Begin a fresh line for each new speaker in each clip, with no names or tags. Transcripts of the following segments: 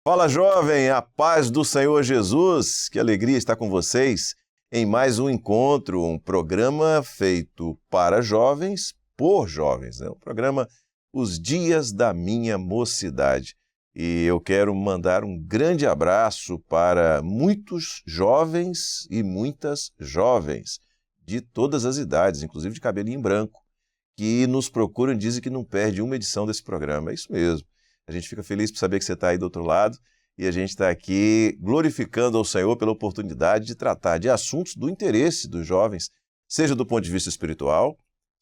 Fala, jovem, a paz do Senhor Jesus, que alegria estar com vocês em mais um encontro, um programa feito para jovens, por jovens, né? O programa Os Dias da Minha Mocidade. E eu quero mandar um grande abraço para muitos jovens e muitas jovens, de todas as idades, inclusive de cabelinho branco, que nos procuram e dizem que não perde uma edição desse programa. É isso mesmo. A gente fica feliz por saber que você está aí do outro lado e a gente está aqui glorificando ao Senhor pela oportunidade de tratar de assuntos do interesse dos jovens, seja do ponto de vista espiritual,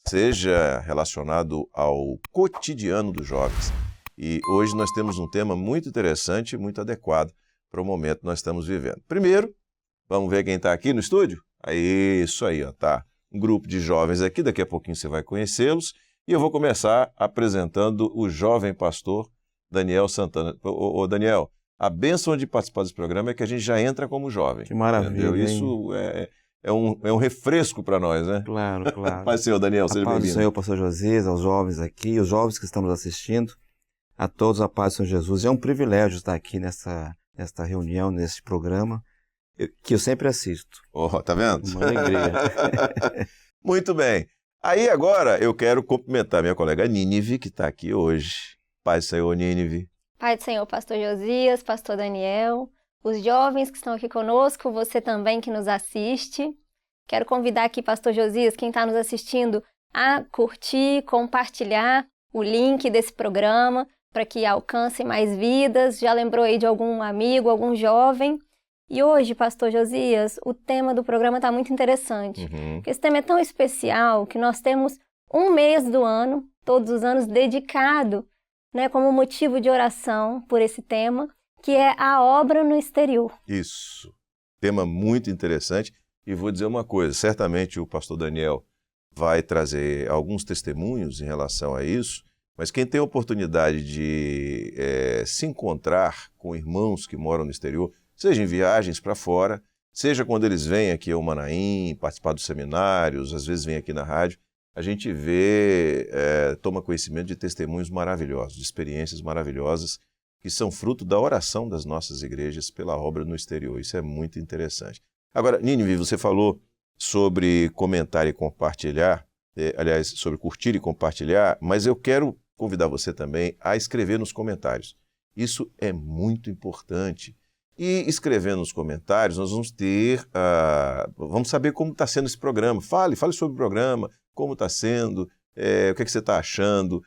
seja relacionado ao cotidiano dos jovens. E hoje nós temos um tema muito interessante e muito adequado para o momento que nós estamos vivendo. Primeiro, vamos ver quem está aqui no estúdio? Isso aí, ó, tá. Um grupo de jovens aqui, daqui a pouquinho você vai conhecê-los. E eu vou começar apresentando o jovem pastor Daniel Santana. Ô, Daniel, a bênção de participar desse programa é que a gente já entra como jovem.
Que maravilha,
entendeu? Isso é um refresco para nós, né?
Claro, claro.
Paz do Senhor, Daniel, seja
bem-vindo. A paz do Senhor, pastor Josias, aos jovens aqui, os jovens que estamos assistindo, a todos a paz do Senhor Jesus. É um privilégio estar aqui nesta reunião, nesse programa, que eu sempre assisto.
Tá vendo?
Uma alegria.
Muito bem. Aí agora eu quero cumprimentar minha colega Nínive, que está aqui hoje. Paz do Senhor, Nínive.
Pai do Senhor, pastor Josias, pastor Daniel, os jovens que estão aqui conosco, você também que nos assiste. Quero convidar aqui, pastor Josias, quem está nos assistindo, a curtir, compartilhar o link desse programa para que alcance mais vidas. Já lembrou aí de algum amigo, algum jovem? E hoje, pastor Josias, o tema do programa está muito interessante. Esse tema é tão especial que nós temos um mês do ano, todos os anos, dedicado, né, como motivo de oração por esse tema, que é a obra no exterior.
Isso. Tema muito interessante. E vou dizer uma coisa, certamente o pastor Daniel vai trazer alguns testemunhos em relação a isso, mas quem tem a oportunidade de se encontrar com irmãos que moram no exterior, seja em viagens para fora, seja quando eles vêm aqui ao Manaim, participar dos seminários, às vezes vêm aqui na rádio, a gente vê, toma conhecimento de testemunhos maravilhosos, de experiências maravilhosas, que são fruto da oração das nossas igrejas pela obra no exterior. Isso é muito interessante. Agora, Nínive, você falou sobre comentar e compartilhar, aliás, sobre curtir e compartilhar, mas eu quero convidar você também a escrever nos comentários. Isso é muito importante. E escrevendo nos comentários, nós vamos vamos saber como está sendo esse programa. Fale sobre o programa, como está sendo, o que você está achando.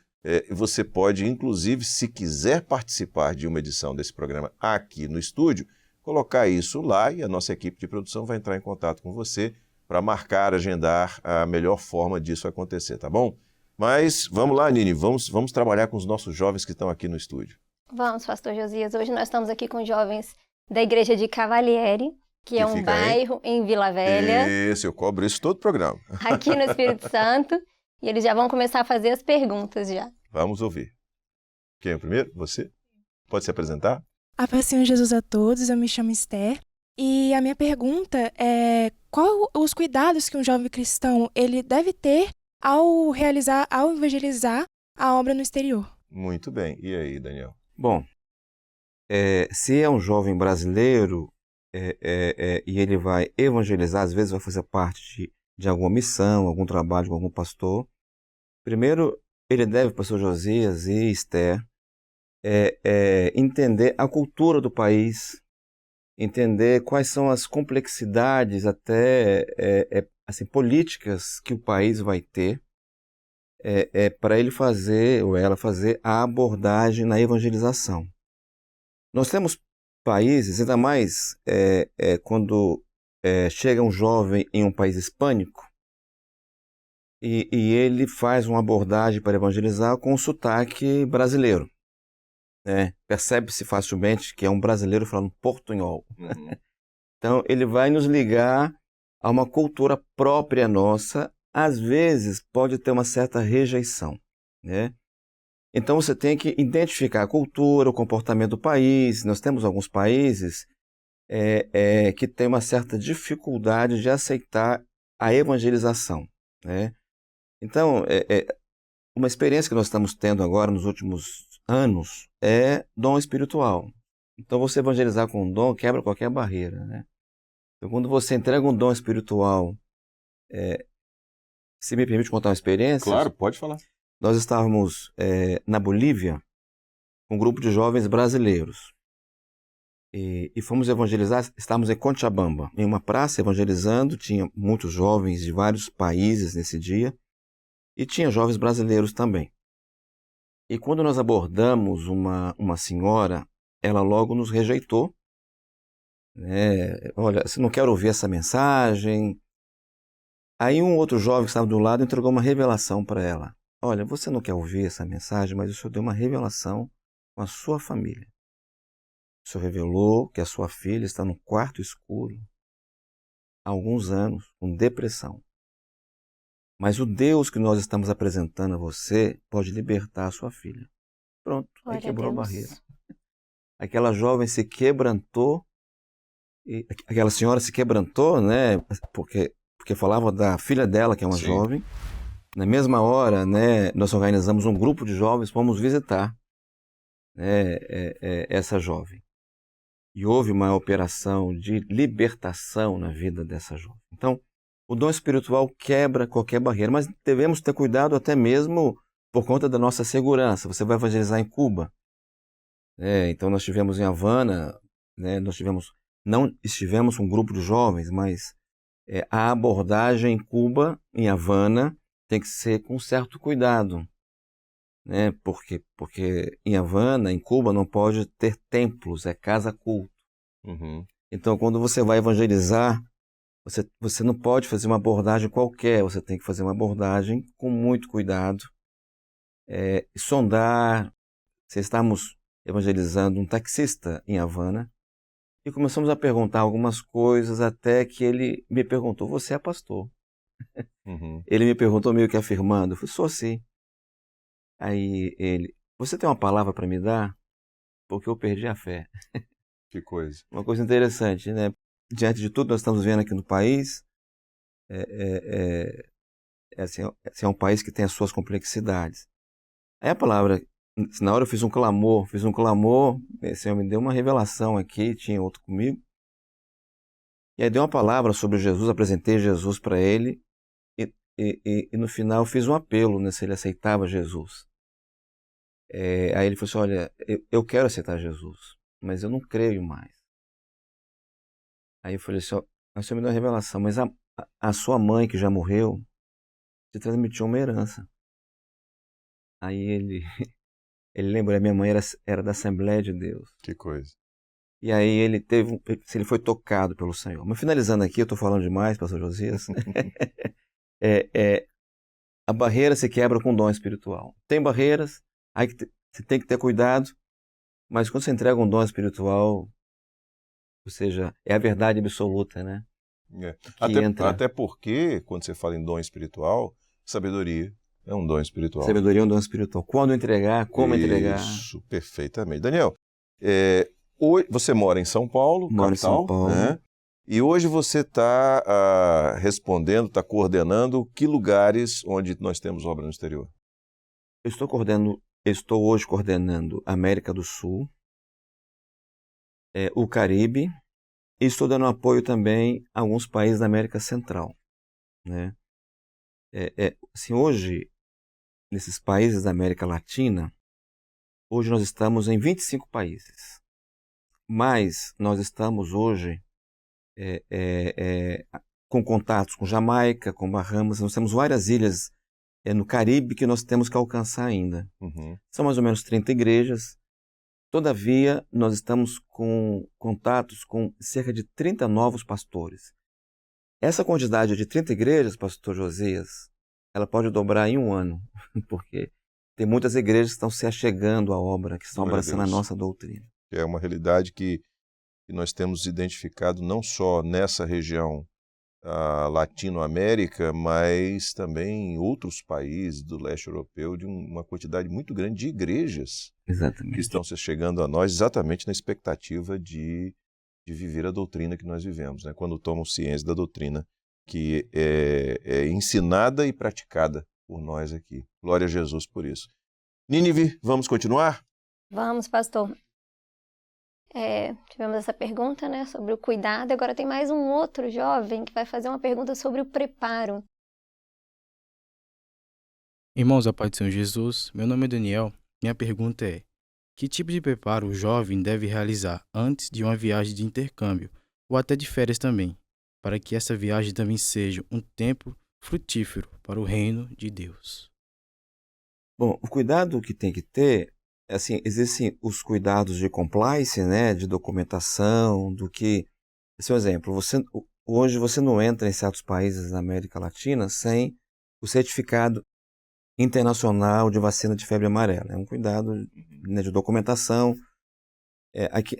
Você pode, inclusive, se quiser participar de uma edição desse programa aqui no estúdio, colocar isso lá e a nossa equipe de produção vai entrar em contato com você para marcar, agendar a melhor forma disso acontecer, tá bom? Mas vamos lá, Nini, vamos trabalhar com os nossos jovens que estão aqui no estúdio.
Vamos, pastor Josias. Hoje nós estamos aqui com jovens da igreja de Cavalieri, que é um bairro em Vila Velha.
Isso, eu cobro isso todo o programa.
Aqui no Espírito Santo. E eles já vão começar a fazer as perguntas já.
Vamos ouvir. Quem é o primeiro? Você? Pode se apresentar?
A paz do Senhor Jesus a todos, eu me chamo Esther. E a minha pergunta é: qual os cuidados que um jovem cristão ele deve ter ao evangelizar a obra no exterior?
Muito bem. E aí, Daniel?
Bom, se é um jovem brasileiro e ele vai evangelizar, às vezes vai fazer parte de alguma missão, algum trabalho com algum pastor, primeiro ele deve, pastor Josias e Esther, entender a cultura do país, entender quais são as complexidades até assim, políticas que o país vai ter para ele fazer ou ela fazer a abordagem na evangelização. Nós temos países, ainda mais quando chega um jovem em um país hispânico e ele faz uma abordagem para evangelizar com um sotaque brasileiro. Percebe-se facilmente que é um brasileiro falando portunhol. Então, ele vai nos ligar a uma cultura própria nossa, às vezes pode ter uma certa rejeição, né? Então, você tem que identificar a cultura, o comportamento do país. Nós temos alguns países que têm uma certa dificuldade de aceitar a evangelização, né? Então, uma experiência que nós estamos tendo agora nos últimos anos é dom espiritual. Então, você evangelizar com um dom quebra qualquer barreira, né? Então, quando você entrega um dom espiritual, se me permite contar uma experiência,
Claro, pode falar.
nós estávamos na Bolívia com um grupo de jovens brasileiros e fomos evangelizar. Estávamos em Cochabamba, em uma praça evangelizando. Tinha muitos jovens de vários países nesse dia e tinha jovens brasileiros também. E quando nós abordamos uma senhora, ela logo nos rejeitou, né? Olha, você não quer ouvir essa mensagem. Aí um outro jovem que estava do lado entregou uma revelação para ela. Olha, você não quer ouvir essa mensagem, mas o Senhor deu uma revelação com a sua família. O Senhor revelou que a sua filha está num quarto escuro há alguns anos, com depressão. Mas o Deus que nós estamos apresentando a você pode libertar a sua filha. Pronto, aí
Glória a
quebrou a
Deus.
barreira. Aquela jovem se quebrantou, e aquela senhora se quebrantou, né? Porque falava da filha dela, que é uma
Sim.
jovem. Na mesma hora, né, nós organizamos um grupo de jovens, fomos visitar, né, essa jovem. E houve uma operação de libertação na vida dessa jovem. Então, o dom espiritual quebra qualquer barreira, mas devemos ter cuidado até mesmo por conta da nossa segurança. Você vai evangelizar em Cuba, né? Então nós estivemos em Havana, né? Não estivemos com um grupo de jovens, mas a abordagem em Cuba, em Havana, tem que ser com certo cuidado, né? Porque em Havana, em Cuba, não pode ter templos, é casa-culto.
Uhum.
Então, quando você vai evangelizar, você não pode fazer uma abordagem qualquer, você tem que fazer uma abordagem com muito cuidado, sondar. Estamos evangelizando um taxista em Havana e começamos a perguntar algumas coisas até que ele me perguntou, você é pastor?
Uhum.
Ele me perguntou meio que afirmando, eu falei, sou sim. Aí ele, você tem uma palavra para me dar? Porque eu perdi a fé.
Que coisa.
Uma coisa interessante, né? Diante de tudo que nós estamos vendo aqui no país, é um país que tem as suas complexidades. Aí a palavra, na hora eu fiz um clamor, o Senhor me deu uma revelação aqui, tinha outro comigo, e aí deu uma palavra sobre Jesus, apresentei Jesus para ele, e no final eu fiz um apelo, né, se ele aceitava Jesus. Aí ele falou assim, olha, eu quero aceitar Jesus, mas eu não creio mais. Aí eu falei assim, ó, o Senhor me deu uma revelação, mas a sua mãe que já morreu, te transmitiu uma herança. Aí ele lembrou, a minha mãe era da Assembleia de Deus.
Que coisa.
E aí ele foi tocado pelo Senhor. Mas finalizando aqui, eu estou falando demais, pastor Josias. A barreira se quebra com o dom espiritual. Tem barreiras, aí você tem que ter cuidado, mas quando você entrega um dom espiritual, ou seja, é a verdade absoluta, né?
Até porque, quando você fala em dom espiritual, sabedoria é um dom espiritual.
Sabedoria é um dom espiritual. Quando entregar, como entregar.
Isso, perfeitamente. Daniel, hoje você mora em São Paulo,
Moro
capital,
em São Paulo.
Né? E hoje você está respondendo, está coordenando que lugares onde nós temos obra no exterior?
Eu estou hoje coordenando a América do Sul, o Caribe, e estou dando apoio também a alguns países da América Central, né? Assim, hoje, nesses países da América Latina, hoje nós estamos em 25 países, mas nós estamos hoje com contatos com Jamaica, com Bahamas, nós temos várias ilhas no Caribe que nós temos que alcançar ainda.
Uhum.
São mais ou menos 30 igrejas. Todavia, nós estamos com contatos com cerca de 30 novos pastores. Essa quantidade de 30 igrejas, pastor Josias, ela pode dobrar em um ano, porque tem muitas igrejas que estão se achegando à obra, que estão abraçando a nossa doutrina.
É uma realidade que nós temos identificado não só nessa região Latinoamérica, mas também em outros países do leste europeu, de uma quantidade muito grande de igrejas.
Exatamente.
Que estão se chegando a nós exatamente na expectativa de viver a doutrina que nós vivemos, né? Quando tomam ciência da doutrina que é ensinada e praticada por nós aqui. Glória a Jesus por isso. Nínive, vamos continuar?
Vamos, pastor. Tivemos essa pergunta, né, sobre o cuidado. Agora tem mais um outro jovem que vai fazer uma pergunta sobre o preparo.
Irmãos, a paz do Senhor Jesus, meu nome é Daniel. Minha pergunta é: que tipo de preparo o jovem deve realizar antes de uma viagem de intercâmbio, ou até de férias também, para que essa viagem também seja um tempo frutífero para o reino de Deus?
Bom, o cuidado que tem que ter, assim, existem os cuidados de compliance, né, de documentação, do que... Esse é um exemplo. Hoje você não entra em certos países da América Latina sem o certificado internacional de vacina de febre amarela. É um cuidado, né, de documentação.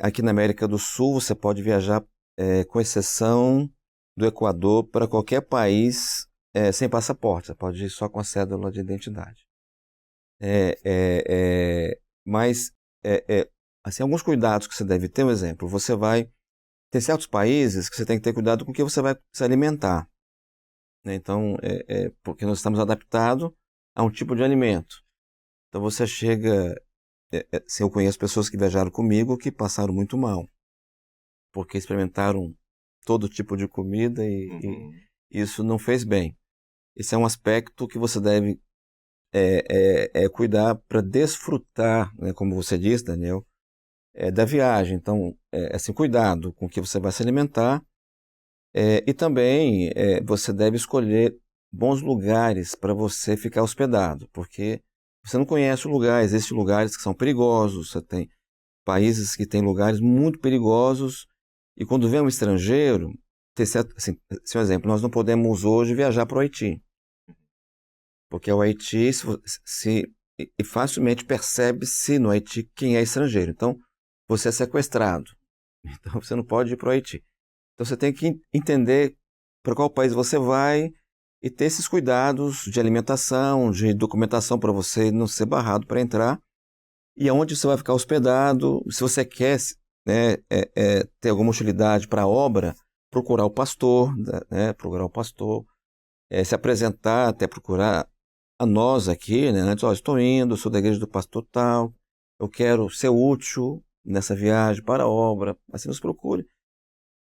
Aqui na América do Sul você pode viajar, com exceção do Equador, para qualquer país sem passaporte. Você pode ir só com a cédula de identidade. Mas, assim, alguns cuidados que você deve ter, um exemplo, tem certos países que você tem que ter cuidado com o que você vai se alimentar, né? Então, porque nós estamos adaptados a um tipo de alimento. Então você chega, assim, eu conheço pessoas que viajaram comigo que passaram muito mal, porque experimentaram todo tipo de comida e isso não fez bem. Esse é um aspecto que você deve cuidar para desfrutar, né, como você disse, Daniel, da viagem. Então, assim, cuidado com o que você vai se alimentar, e também você deve escolher bons lugares para você ficar hospedado, porque você não conhece o lugar. Existem lugares que são perigosos, você tem países que têm lugares muito perigosos, e quando vem um estrangeiro, assim, um exemplo, nós não podemos hoje viajar para o Haiti, porque o Haiti e facilmente percebe-se no Haiti quem é estrangeiro. Então, você é sequestrado. Então, você não pode ir para o Haiti. Então, você tem que entender para qual país você vai e ter esses cuidados de alimentação, de documentação para você não ser barrado para entrar, e aonde você vai ficar hospedado. Se você quer, né, ter alguma utilidade para a obra, procurar o pastor, né, se apresentar, até procurar a nós aqui, né, antes, estou indo, sou da igreja do pastor tal, eu quero ser útil nessa viagem para a obra, assim nos procure.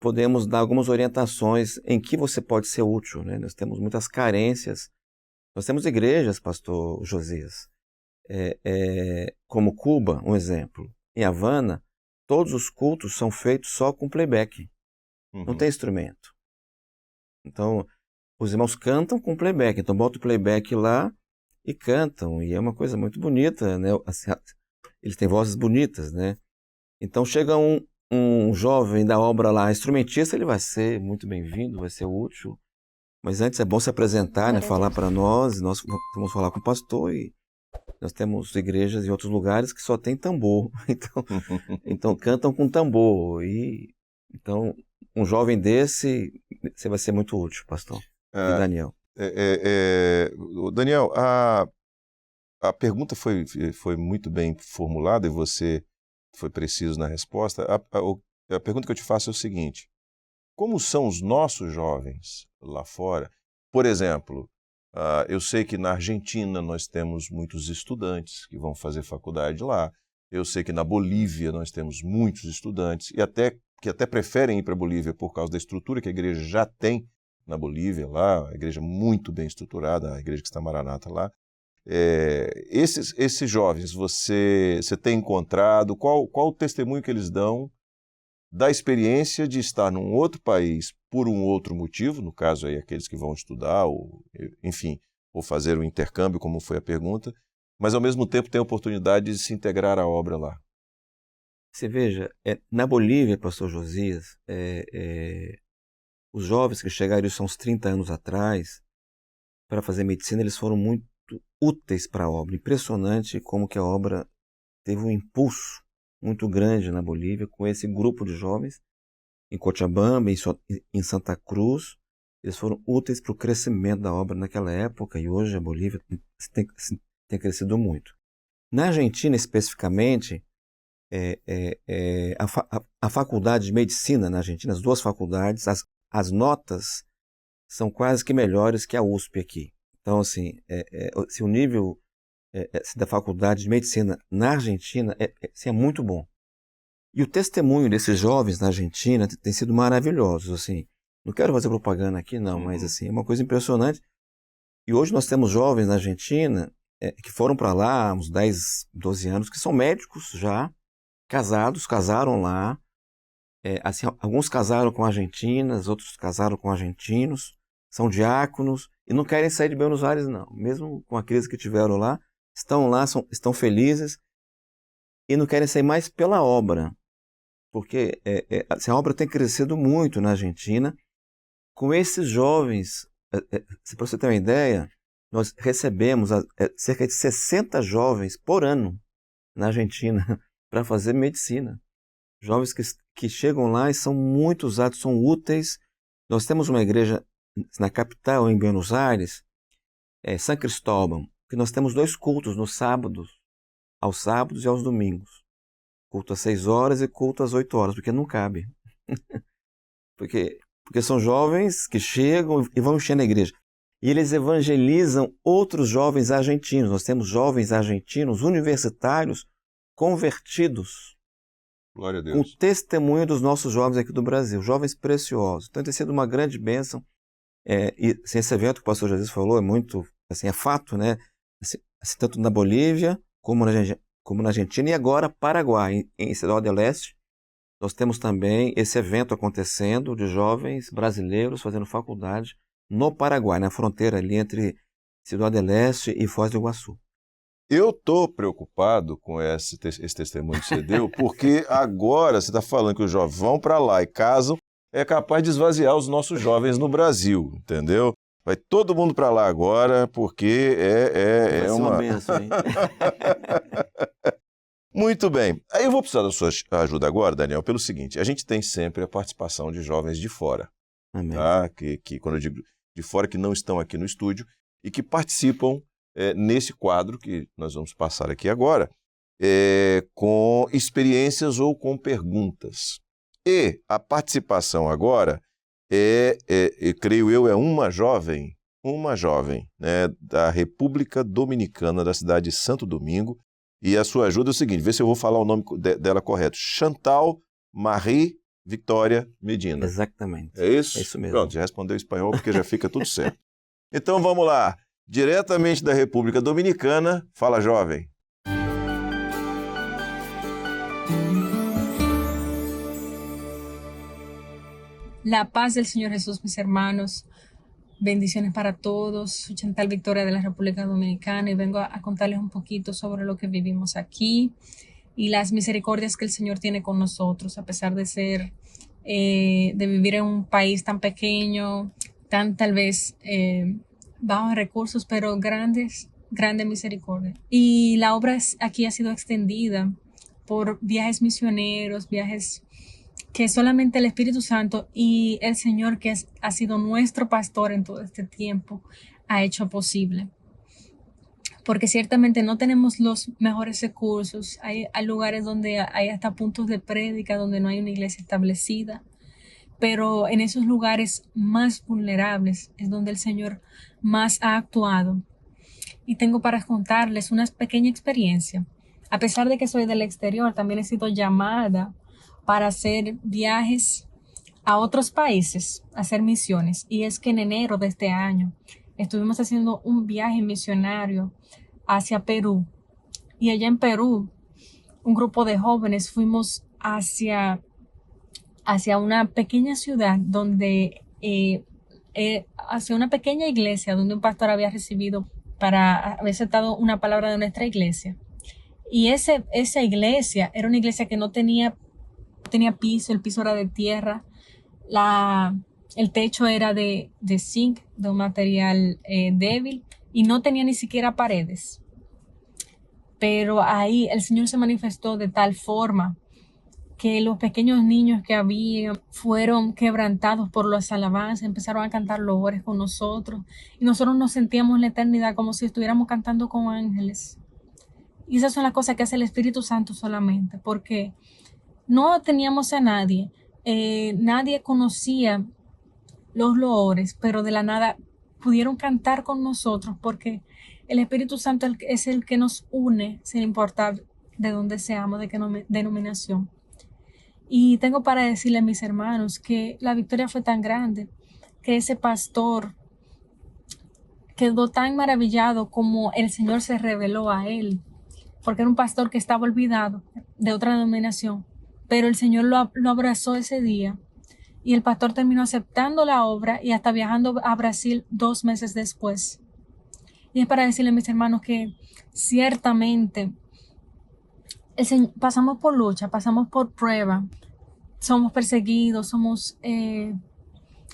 Podemos dar algumas orientações em que você pode ser útil, né? Nós temos muitas carências. Nós temos igrejas, pastor Josias, como Cuba, um exemplo. Em Havana, todos os cultos são feitos só com playback. Não tem instrumento. Então, os irmãos cantam com playback. Então, bota o playback lá e cantam. E é uma coisa muito bonita, né? Assim, eles têm vozes bonitas, né? Então, chega um jovem da obra lá, instrumentista, ele vai ser muito bem-vindo, vai ser útil. Mas antes é bom se apresentar, né? Falar para nós vamos falar com o pastor, e nós temos igrejas em outros lugares que só tem tambor. Então cantam com tambor. Então, um jovem desse, você vai ser muito útil, pastor. E Daniel.
Daniel, a pergunta foi muito bem formulada e você foi preciso na resposta. A pergunta que eu te faço é o seguinte: como são os nossos jovens lá fora? Por exemplo, eu sei que na Argentina nós temos muitos estudantes que vão fazer faculdade lá. Eu sei que na Bolívia nós temos muitos estudantes que até preferem ir para a Bolívia por causa da estrutura que a igreja já tem na Bolívia lá, a igreja muito bem estruturada, a igreja que está Maranata lá. Esses jovens, você tem encontrado, qual o testemunho que eles dão da experiência de estar num outro país por um outro motivo, no caso aí aqueles que vão estudar, ou enfim, ou fazer um intercâmbio, como foi a pergunta, mas ao mesmo tempo tem a oportunidade de se integrar à obra lá?
Você veja, na Bolívia, pastor Josias, os jovens que chegaram, isso há uns 30 anos atrás, para fazer medicina, eles foram muito úteis para a obra. Impressionante como que a obra teve um impulso muito grande na Bolívia, com esse grupo de jovens, em Cochabamba, em Santa Cruz. Eles foram úteis para o crescimento da obra naquela época, e hoje a Bolívia tem crescido muito. Na Argentina, especificamente, a faculdade de medicina na Argentina, as duas faculdades, as notas são quase que melhores que a USP aqui. Então, assim, o nível da faculdade de medicina na Argentina é muito bom. E o testemunho desses jovens na Argentina tem sido maravilhoso, assim. Não quero fazer propaganda aqui, não, mas assim, é uma coisa impressionante. E hoje nós temos jovens na Argentina que foram para lá há uns 10, 12 anos, que são médicos já, casaram lá. Assim, alguns casaram com argentinas, outros casaram com argentinos, são diáconos e não querem sair de Buenos Aires, não. Mesmo com a crise que tiveram lá, estão lá, estão felizes e não querem sair mais pela obra. Porque assim, a obra tem crescido muito na Argentina. Com esses jovens, para você ter uma ideia, nós recebemos cerca de 60 jovens por ano na Argentina para fazer medicina. Jovens que chegam lá e são muito usados, são úteis. Nós temos uma igreja na capital, em Buenos Aires, San Cristóbal, que nós temos 2 cultos nos sábados, aos sábados e aos domingos. Culto às 6 horas e culto às 8 horas, porque não cabe. porque são jovens que chegam e vão enchendo a igreja. E eles evangelizam outros jovens argentinos. Nós temos jovens argentinos universitários convertidos.
Glória a Deus.
Com o testemunho dos nossos jovens aqui do Brasil, jovens preciosos. Então tem sido uma grande bênção. E assim, esse evento que o pastor Jesus falou é muito, assim, é fato, né? Assim, tanto na Bolívia como na Argentina e agora Paraguai, em Ciudad del Este. Nós temos também esse evento acontecendo de jovens brasileiros fazendo faculdade no Paraguai, na fronteira ali entre Ciudad del Este e Foz do Iguaçu.
Eu estou preocupado com esse testemunho que você deu, porque agora você está falando que os jovens vão para lá e casam, é capaz de esvaziar os nossos jovens no Brasil, entendeu? Vai todo mundo para lá agora, porque
Vai ser uma bênção, hein?
Muito bem. Aí eu vou precisar da sua ajuda agora, Daniel, pelo seguinte, a gente tem sempre a participação de jovens de fora.
Amém.
Tá? Que quando eu digo de fora, que não estão aqui no estúdio e que participam nesse quadro que nós vamos passar aqui agora, com experiências ou com perguntas. E a participação agora creio eu, é uma jovem, né, da República Dominicana, da cidade de Santo Domingo. E a sua ajuda é o seguinte, vê se eu vou falar o nome dela correto. Chantal Marie Victoria Medina.
Exatamente.
É isso?
É isso mesmo.
Pronto, já respondeu em espanhol porque já fica tudo certo. Então vamos lá. Diretamente da República Dominicana, fala, jovem.
La paz del Señor Jesús, mis hermanos. Bendiciones para todos. Soy Chantal Victoria de la República Dominicana y vengo a contarles un poquito sobre lo que vivimos aquí y las misericordias que el Señor tiene con nosotros, a pesar de ser, de vivir en un país tan pequeño, tan tal vez bajos recursos, pero grande misericordia. Y la obra aquí ha sido extendida por viajes misioneros, viajes que solamente el Espíritu Santo y el Señor, que ha sido nuestro pastor en todo este tiempo, ha hecho posible. Porque ciertamente no tenemos los mejores recursos, hay lugares donde hay hasta puntos de prédica, donde no hay una iglesia establecida, pero en esos lugares más vulnerables es donde el Señor más ha actuado. Y tengo para contarles una pequeña experiencia. A pesar de que soy del exterior, también he sido llamada para hacer viajes a otros países, hacer misiones. Y es que en enero de este año estuvimos haciendo un viaje misionario hacia Perú. Y allá en Perú, un grupo de jóvenes fuimos hacia una pequeña ciudad donde, hacia una pequeña iglesia donde un pastor había había aceptado una palabra de nuestra iglesia. Y esa iglesia era una iglesia que no tenía piso, el piso era de tierra, el techo era de zinc, de un material débil, y no tenía ni siquiera paredes. Pero ahí el Señor se manifestó de tal forma que los pequeños niños que había fueron quebrantados por las alabanzas, empezaron a cantar loores con nosotros, y nosotros nos sentíamos en la eternidad como si estuviéramos cantando con ángeles. Y esas son las cosas que hace el Espíritu Santo solamente, porque no teníamos a nadie, nadie conocía los loores, pero de la nada pudieron cantar con nosotros porque el Espíritu Santo es el que nos une sin importar de dónde seamos, de qué denominación. Y tengo para decirle a mis hermanos que la victoria fue tan grande que ese pastor quedó tan maravillado como el Señor se reveló a él, porque era un pastor que estaba olvidado de otra denominación, pero el Señor lo abrazó ese día y el pastor terminó aceptando la obra y hasta viajando a Brasil 2 meses después. Y es para decirle a mis hermanos que ciertamente pasamos por lucha, pasamos por prueba, somos perseguidos, somos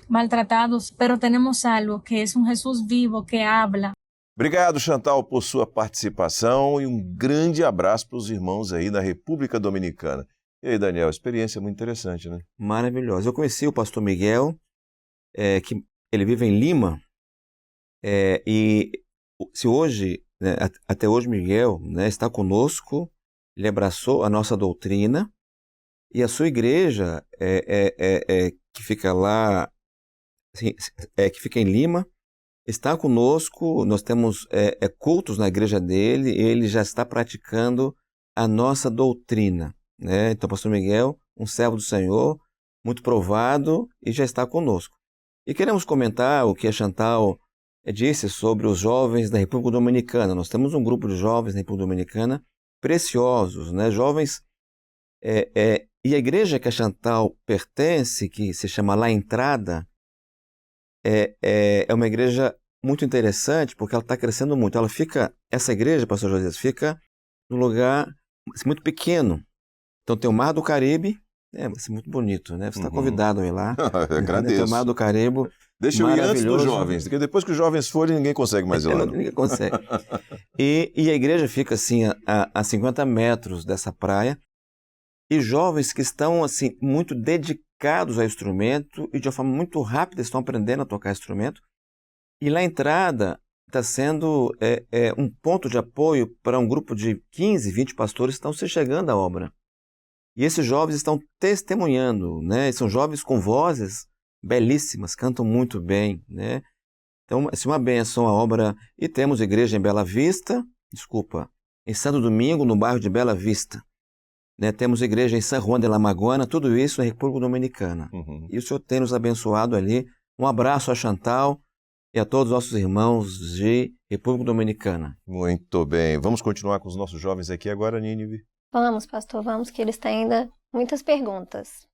maltratados, pero tenemos algo que es un Jesús vivo que habla.
Obrigado, Chantal, por sua participação e um grande abraço para os irmãos aí da República Dominicana. E aí, Daniel, experiência muito interessante, né?
Maravilhosa. Eu conheci o pastor Miguel, que ele vive em Lima, e se hoje, né, até hoje Miguel, né, está conosco, ele abraçou a nossa doutrina, e a sua igreja que fica lá, assim, que fica em Lima, está conosco. Nós temos cultos na igreja dele, e ele já está praticando a nossa doutrina, né? Então, pastor Miguel, um servo do Senhor, muito provado, e já está conosco. E queremos comentar o que a Chantal disse sobre os jovens da República Dominicana. Nós temos um grupo de jovens na República Dominicana preciosos, né? Jovens, e a igreja que a Chantal pertence, que se chama La Entrada, é uma igreja muito interessante, porque ela está crescendo muito. Essa igreja, pastor José, fica num lugar muito pequeno. Então tem o Mar do Caribe, vai ser muito bonito, né? Você está convidado a ir lá.
Agradeço.
Tem o Mar do Caribe.
Deixa eu ir antes dos jovens, porque depois que os jovens forem, ninguém consegue mais ir lá.
Ninguém consegue. E a igreja fica assim a 50 metros dessa praia, e jovens que estão assim muito dedicados ao instrumento e de uma forma muito rápida estão aprendendo a tocar instrumento. E lá a entrada está sendo um ponto de apoio para um grupo de 15, 20 pastores que estão se chegando à obra. E esses jovens estão testemunhando, né? São jovens com vozes belíssimas, cantam muito bem, né? Então, é uma bênção a obra. E temos igreja em Santo Domingo, no bairro de Bela Vista. Né? Temos igreja em San Juan de la Maguana, tudo isso na República Dominicana. E o Senhor tem nos abençoado ali. Um abraço a Chantal e a todos os nossos irmãos de República Dominicana.
Muito bem. Vamos continuar com os nossos jovens aqui agora, Nínive?
Vamos, pastor, vamos, que eles têm ainda muitas perguntas.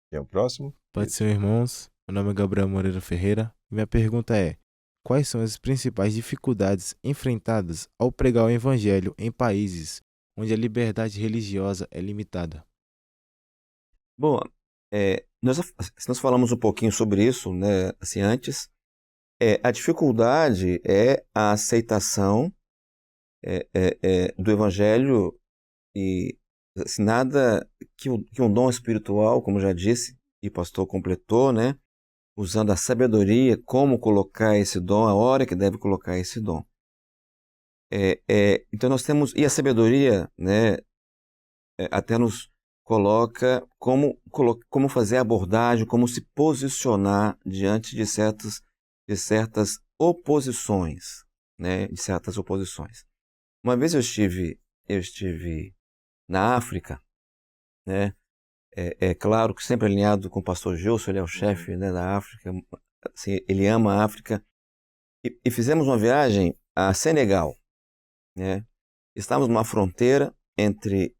Quem é o próximo?
Pode ser, irmãos. Meu nome é Gabriel Moreira Ferreira. Minha pergunta é: quais são as principais dificuldades enfrentadas ao pregar o evangelho em países onde a liberdade religiosa é limitada?
Bom, nós falamos um pouquinho sobre isso, né, assim, antes. A dificuldade é a aceitação do evangelho, e assim, nada que um dom espiritual, como já disse, e o pastor completou, né, usando a sabedoria, como colocar esse dom, a hora que deve colocar esse dom. Então nós temos, e a sabedoria, né, até nos coloca como fazer a abordagem, como se posicionar diante de certas oposições, né, de certas oposições. Uma vez eu estive na África, né, claro que sempre alinhado com o pastor Gilson, ele é o chefe, né, da África, assim, ele ama a África, e fizemos uma viagem a Senegal, né? Estávamos numa fronteira entre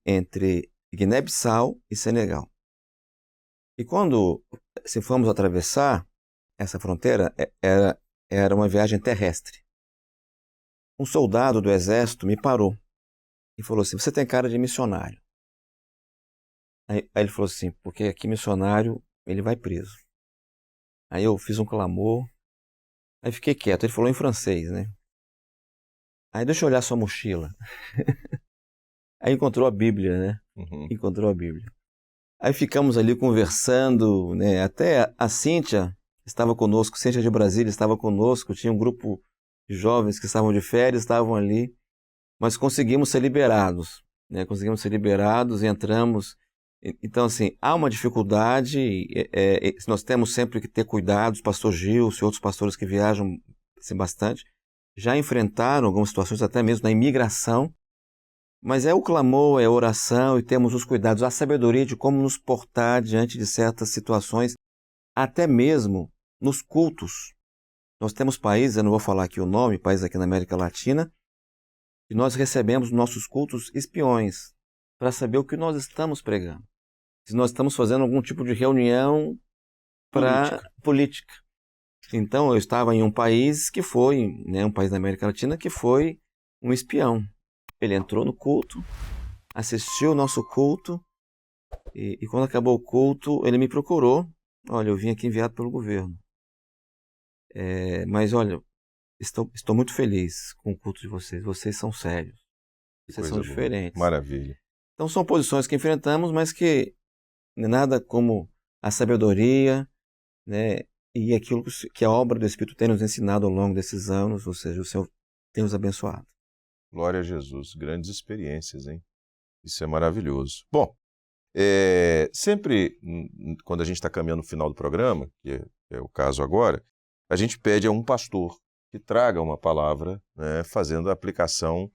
Guiné-Bissau e Senegal. E quando fomos atravessar essa fronteira, era uma viagem terrestre. Um soldado do exército me parou e falou assim: você tem cara de missionário. Aí ele falou assim: porque aqui missionário, ele vai preso. Aí eu fiz um clamor, aí fiquei quieto. Ele falou em francês, né? Aí deixa eu olhar sua mochila. Aí encontrou a Bíblia, né? Encontrou a Bíblia. Aí ficamos ali conversando, né? Até a Cíntia estava conosco, Cíntia de Brasília estava conosco, tinha um grupo de jovens que estavam de férias, estavam ali, mas conseguimos ser liberados, né? Conseguimos ser liberados e entramos. Então, assim, há uma dificuldade, nós temos sempre que ter cuidado, o pastor Gil e outros pastores que viajam assim, bastante, já enfrentaram algumas situações, até mesmo na imigração, Mas é o clamor, é a oração e temos os cuidados, a sabedoria de como nos portar diante de certas situações, até mesmo nos cultos. Nós temos países, eu não vou falar aqui o nome, países aqui na América Latina, e nós recebemos nossos cultos espiões para saber o que nós estamos pregando. Se nós estamos fazendo algum tipo de reunião para política. Então, eu estava em um país que foi, um país da América Latina, que foi um espião. Ele entrou no culto, assistiu o nosso culto, e quando acabou o culto, ele me procurou. Olha, eu vim aqui enviado pelo governo. Mas olha, estou muito feliz com o culto de vocês. Vocês são sérios. Vocês são diferentes.
Maravilha.
Então são posições que enfrentamos, mas que nada como a sabedoria, né, e aquilo que a obra do Espírito tem nos ensinado ao longo desses anos, ou seja, o Senhor tem nos abençoado.
Glória a Jesus. Grandes experiências, hein? Isso é maravilhoso. Bom, sempre quando a gente está caminhando no final do programa, que é o caso agora, a gente pede a um pastor que traga uma palavra, né, fazendo a aplicação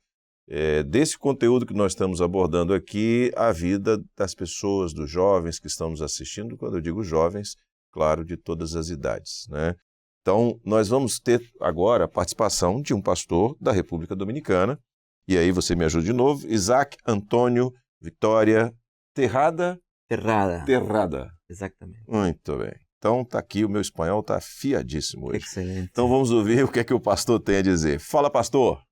desse conteúdo que nós estamos abordando aqui à vida das pessoas, dos jovens que estão nos assistindo. Quando eu digo jovens, claro, de todas as idades, né? Então, nós vamos ter agora a participação de um pastor da República Dominicana, e aí você me ajuda de novo, Isaac Antônio Vitória Terrada.
Exatamente.
Muito bem. Então, tá aqui, o meu espanhol está afiadíssimo hoje.
Excelente.
Então, vamos ouvir o que é que o pastor tem a dizer. Fala, pastor!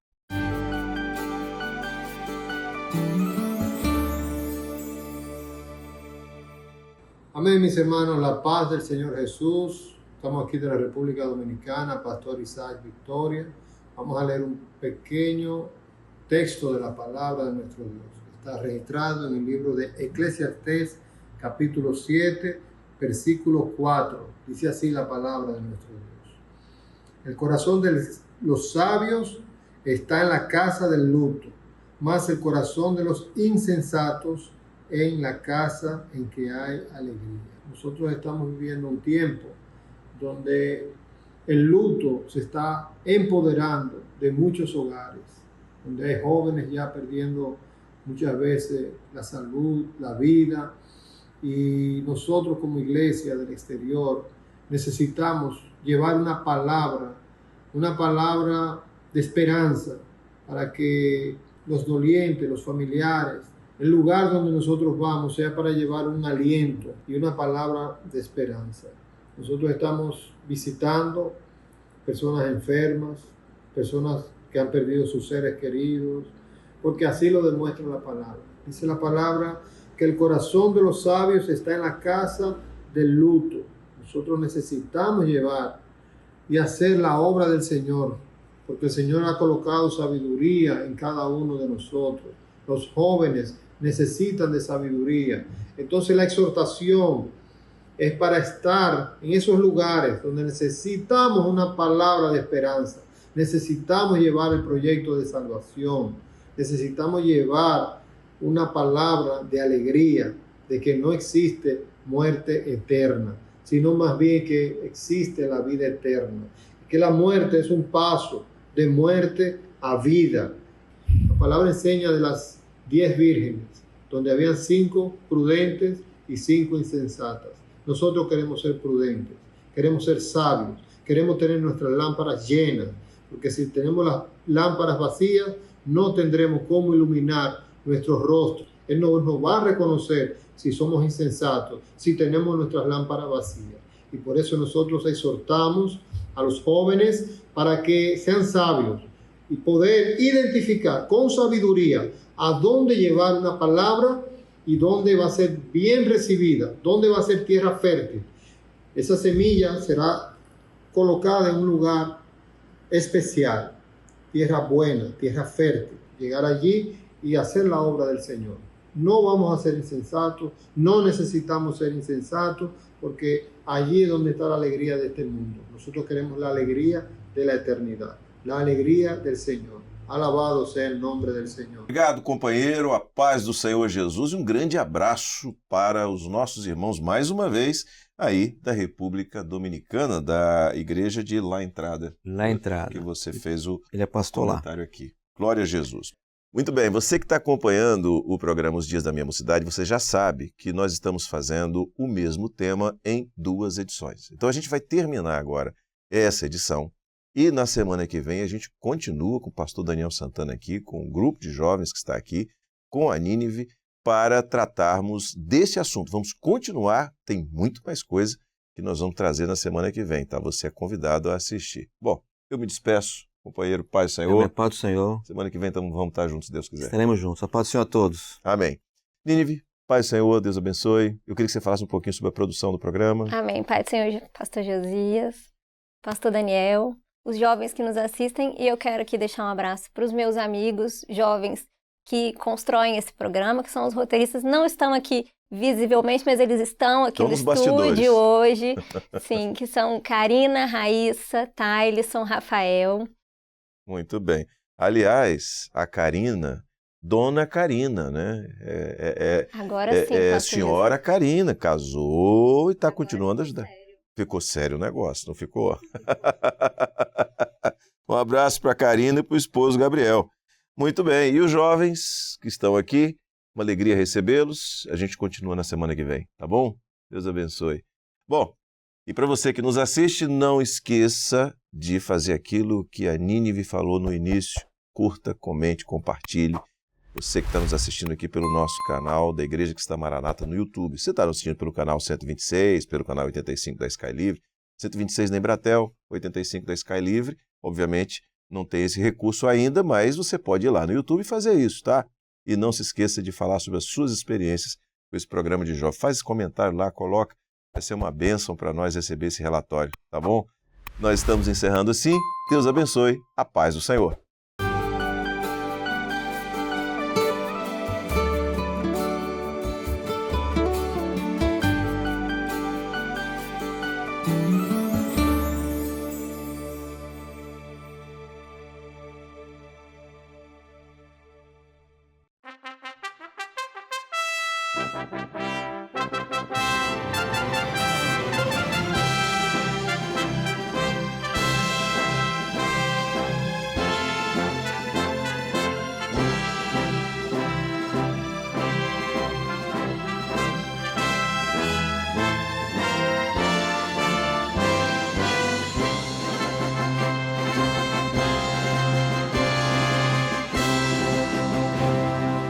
Amén, mis hermanos, la paz del Señor Jesús. Estamos aquí de la República Dominicana, Pastor Isaac Victoria. Vamos a leer un pequeño texto de la palabra de nuestro Dios. Está registrado en el libro de Eclesiastés, capítulo 7, versículo 4. Dice así la palabra de nuestro Dios. El corazón de los sabios está en la casa del luto, mas el corazón de los insensatos en la casa en que hay alegría. Nosotros estamos viviendo un tiempo donde el luto se está empoderando de muchos hogares, donde hay jóvenes ya perdiendo muchas veces la salud, la vida, y nosotros como iglesia del exterior necesitamos llevar una palabra de esperanza para que los dolientes, los familiares, el lugar donde nosotros vamos sea para llevar un aliento y una palabra de esperanza. Nosotros estamos visitando personas enfermas, personas que han perdido sus seres queridos, porque así lo demuestra la palabra. Dice la palabra que el corazón de los sabios está en la casa del luto. Nosotros necesitamos llevar y hacer la obra del Señor, porque el Señor ha colocado sabiduría en cada uno de nosotros. Los jóvenes necesitan de sabiduría. Entonces la exhortación es para estar en esos lugares donde necesitamos una palabra de esperanza. Necesitamos llevar el proyecto de salvación. Necesitamos llevar una palabra de alegría, de que no existe muerte eterna, sino más bien que existe la vida eterna. Que la muerte es un paso de muerte a vida. La palabra enseña de las 10 vírgenes, donde habían 5 prudentes y 5 insensatas. Nosotros queremos ser prudentes, queremos ser sabios, queremos tener nuestras lámparas llenas, porque si tenemos las lámparas vacías, no tendremos cómo iluminar nuestros rostros. Él no nos va a reconocer si somos insensatos, si tenemos nuestras lámparas vacías. Y por eso nosotros exhortamos a los jóvenes para que sean sabios y poder identificar con sabiduría a dónde llevar una palabra y dónde va a ser bien recibida, dónde va a ser tierra fértil. Esa semilla será colocada en un lugar especial, tierra buena, tierra fértil. Llegar allí y hacer la obra del Señor. No vamos a ser insensatos, no necesitamos ser insensatos, porque allí es donde está la alegría de este mundo. Nosotros queremos la alegría de la eternidad, la alegría del Señor. Alabado sea el nombre del Senhor.
Obrigado, companheiro, a paz do Senhor Jesus e um grande abraço para os nossos irmãos, mais uma vez, aí da República Dominicana, da igreja de La Entrada.
La Entrada.
Que você fez o
Ele é pastor lá.
comentário aqui. Glória a Jesus. Muito bem, você que está acompanhando o programa Os Dias da Minha Mocidade, você já sabe que nós estamos fazendo o mesmo tema em 2 edições. Então a gente vai terminar agora essa edição e na semana que vem a gente continua com o pastor Daniel Santana aqui, com o grupo de jovens que está aqui, com a Nínive, para tratarmos desse assunto. Vamos continuar, tem muito mais coisa que nós vamos trazer na semana que vem, tá? Você é convidado a assistir. Bom, eu me despeço. Companheiro, paz do Senhor.
Paz do Senhor.
Semana que vem então, vamos estar juntos, se Deus quiser.
Estaremos juntos. A paz do Senhor a todos.
Amém. Nínive, paz do Senhor, Deus abençoe. Eu queria que você falasse um pouquinho sobre a produção do programa.
Amém. Pai do Senhor, pastor Josias, pastor Daniel, os jovens que nos assistem, e eu quero aqui deixar um abraço para os meus amigos jovens que constroem esse programa, que são os roteiristas. Não estão aqui visivelmente, mas eles estão aqui no estúdio hoje. Sim, que são Karina, Raíssa, Tailisson, Rafael.
Muito bem. Aliás, a Karina, Dona Karina, né?
Agora sim,
a senhora Karina, casou e está continuando a ajudar. Ficou sério o negócio, não ficou? Um abraço para a Karina e para o esposo Gabriel. Muito bem. E os jovens que estão aqui, uma alegria recebê-los. A gente continua na semana que vem, tá bom? Deus abençoe. Bom, e para você que nos assiste, não esqueça de fazer aquilo que a Nínive falou no início. Curta, comente, compartilhe. Você que está nos assistindo aqui pelo nosso canal da Igreja Cristã Maranata no YouTube. Você está nos assistindo pelo canal 126, pelo canal 85 da Sky Livre, 126 da Embratel, 85 da Sky Livre. Obviamente, não tem esse recurso ainda, mas você pode ir lá no YouTube e fazer isso, tá? E não se esqueça de falar sobre as suas experiências com esse programa de jovem. Faz esse comentário lá, coloca. Vai ser uma bênção para nós receber esse relatório, tá bom? Nós estamos encerrando assim. Deus abençoe. A paz do Senhor.